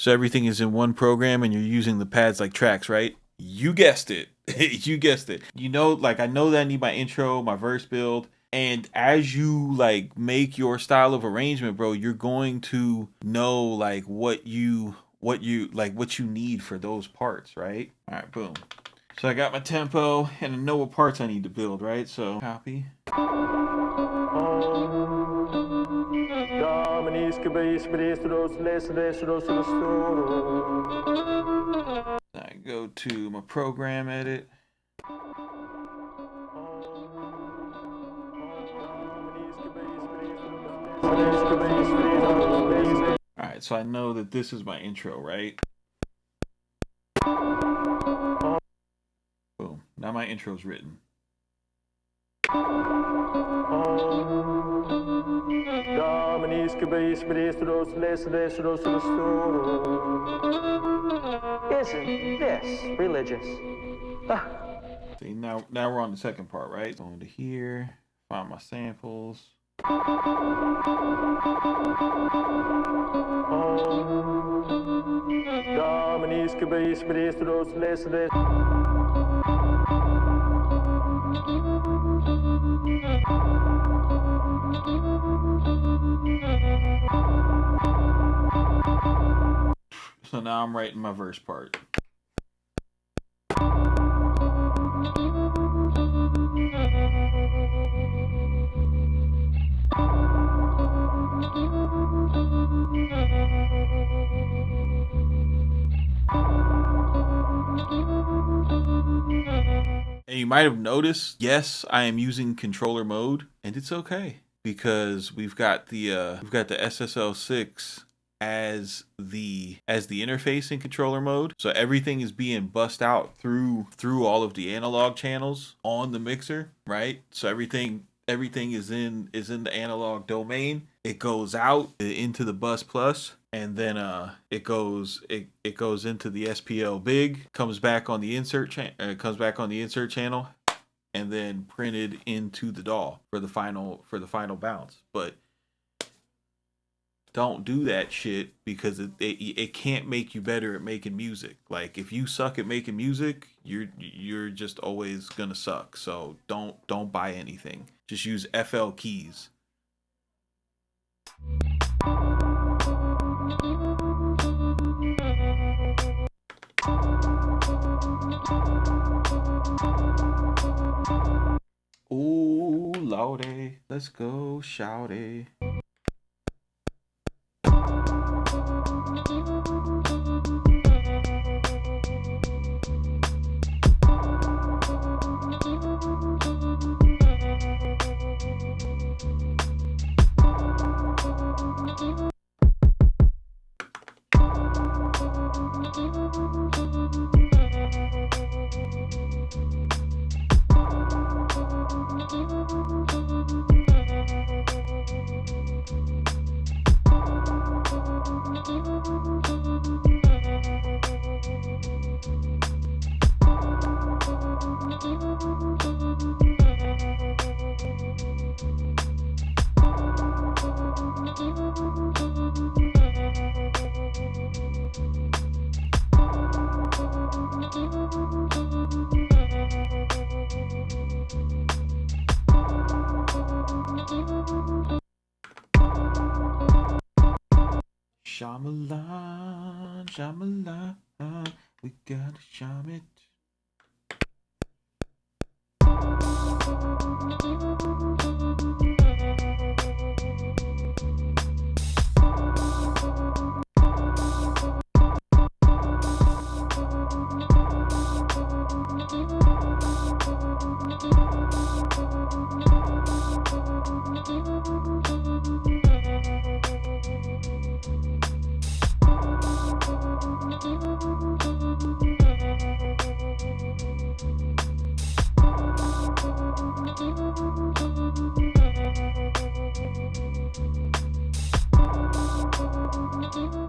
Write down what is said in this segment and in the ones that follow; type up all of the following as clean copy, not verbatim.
So everything is in one program and you're using the pads like tracks, right? You guessed it. You guessed it. You know, like I know that I need my intro, my verse build. And as you like make your style of arrangement, bro, you're going to know like what you need for those parts, right? All right, boom. So I got my tempo and I know what parts I need to build, right? So copy. I go to my program edit. Alright, so I know that this is my intro, right? Boom. Now my intro's written. Isn't this religious? See, now we're on the second part, right? Going to here, find my samples. So now I'm writing my verse part. And you might have noticed, yes, I am using controller mode, and it's okay because we've got the SSL6 as the interface in controller mode. So everything is being bussed out through all of the analog channels on the mixer, right? So everything is in the analog domain. It goes out into the bus plus, and then it goes into the SPL big, comes back on the insert channel, and then printed into the DAW for the final bounce. But don't do that shit because it can't make you better at making music. Like if you suck at making music, you're just always gonna suck. So don't buy anything. Just use FL keys. Ooh, lordy, let's go, shouty. Shyamalan, Shyamalan, we gotta shine it.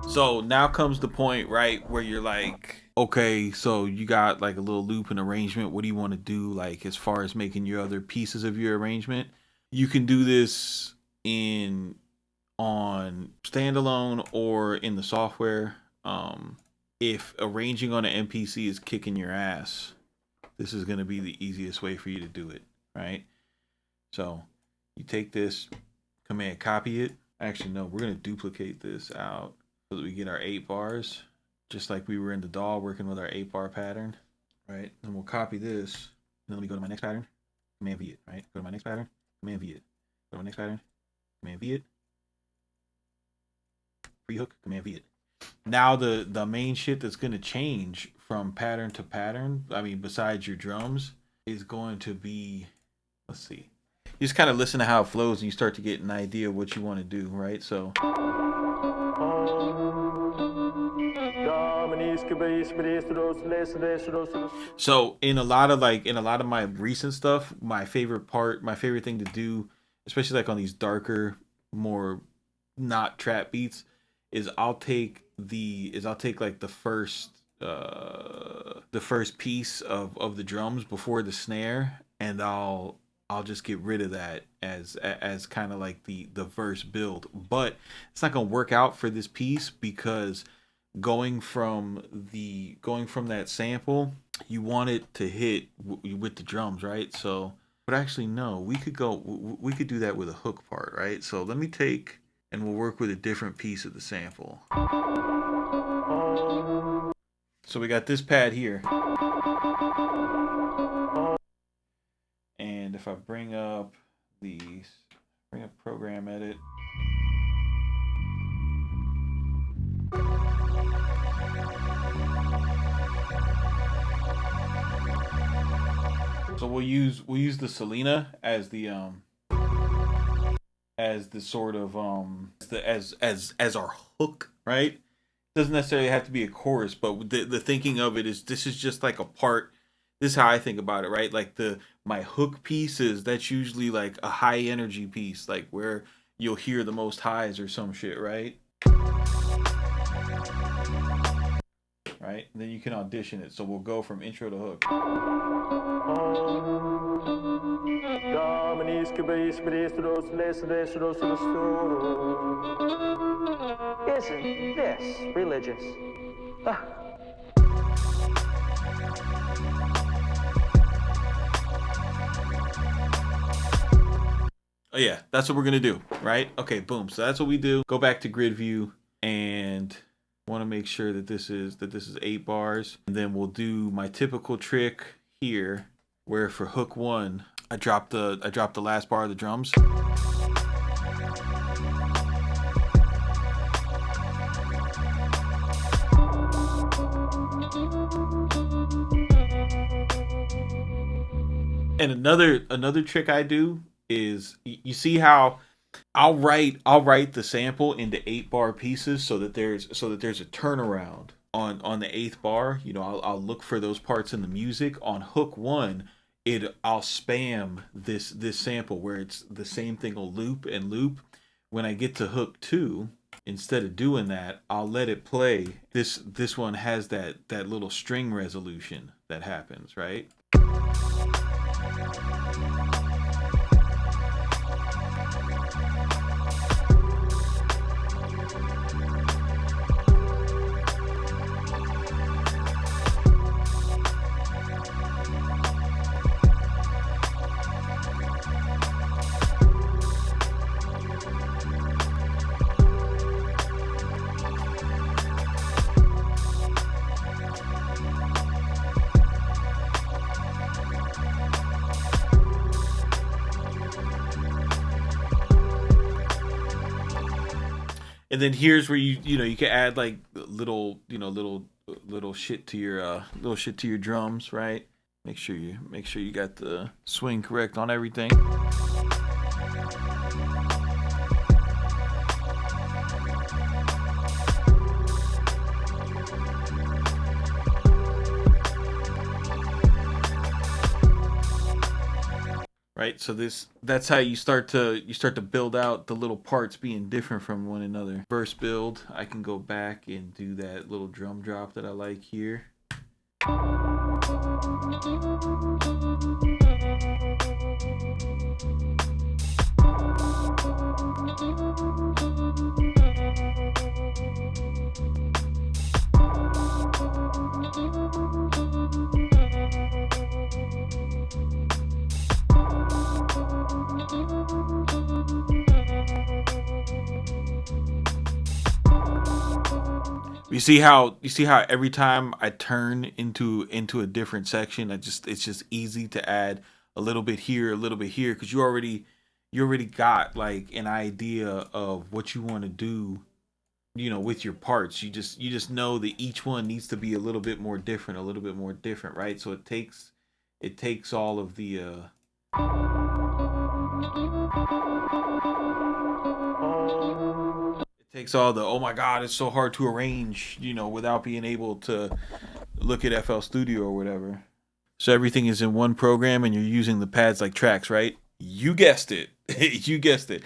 So now comes the point, right, where you're like, okay, so you got like a little loop and arrangement. What do you want to do, like, as far as making your other pieces of your arrangement? You can do this on standalone or in the software. if arranging on an MPC is kicking your ass, this is going to be the easiest way for you to do it, right? So you take this, command copy it. Actually, no, we're going to duplicate this out so that we get our 8 bars, just like we were in the DAW working with our 8-bar pattern, right? And we'll copy this. And then let me go to my next pattern, command V it, right? Go to my next pattern, command V it. Go to my next pattern, command V it. Free hook, command V it. Now the main shit that's going to change from pattern to pattern, I mean, besides your drums, is going to be, let's see. You just kind of listen to how it flows and you start to get an idea of what you want to do, right? So in a lot of my recent stuff, my favorite thing to do, especially like on these darker, more not trap beats, is I'll take like the first piece of the drums before the snare, and I'll just get rid of that as kind of like the verse build. But it's not gonna work out for this piece because going from that sample, you want it to hit with the drums, right? So, but actually no, we could do that with a hook part, right? So let me take, and we'll work with a different piece of the sample. So we got this pad here. And if I bring up program edit. So we'll use the Selena as the sort of as our hook, right? Doesn't necessarily have to be a chorus, but the thinking of it is this is just like a part. This is how I think about it, right? Like my hook pieces, that's usually like a high energy piece, like where you'll hear the most highs or some shit, right? Right? And then you can audition it. So we'll go from intro to hook. Isn't this religious? Oh yeah, that's what we're gonna do, right? Okay, boom. So that's what we do. Go back to grid view and want to make sure that this is 8 bars, and then we'll do my typical trick here, where for hook 1, I drop the last bar of the drums. And another trick I do is, you see how I'll write the sample into 8-bar pieces so that there's a turnaround on the 8th bar. You know, I'll look for those parts in the music. On hook 1, I'll spam this sample where it's the same thing will loop and loop. When I get to hook 2, instead of doing that, I'll let it play. This one has that little string resolution that happens, right? And then here's where you can add like little shit to your drums, right? Make sure you got the swing correct on everything. Right, so that's how you start to build out the little parts being different from one another. Verse build, I can go back and do that little drum drop that I like here. You see how every time I turn into a different section, it's just easy to add a little bit here, a little bit here, because you already got like an idea of what you want to do, with your parts. You just know that each one needs to be a little bit more different, a little bit more different, right? So it takes all of the it takes all the, oh my god, it's so hard to arrange, without being able to look at FL Studio or whatever. So everything is in one program and you're using the pads like tracks, right? You guessed it. You guessed it.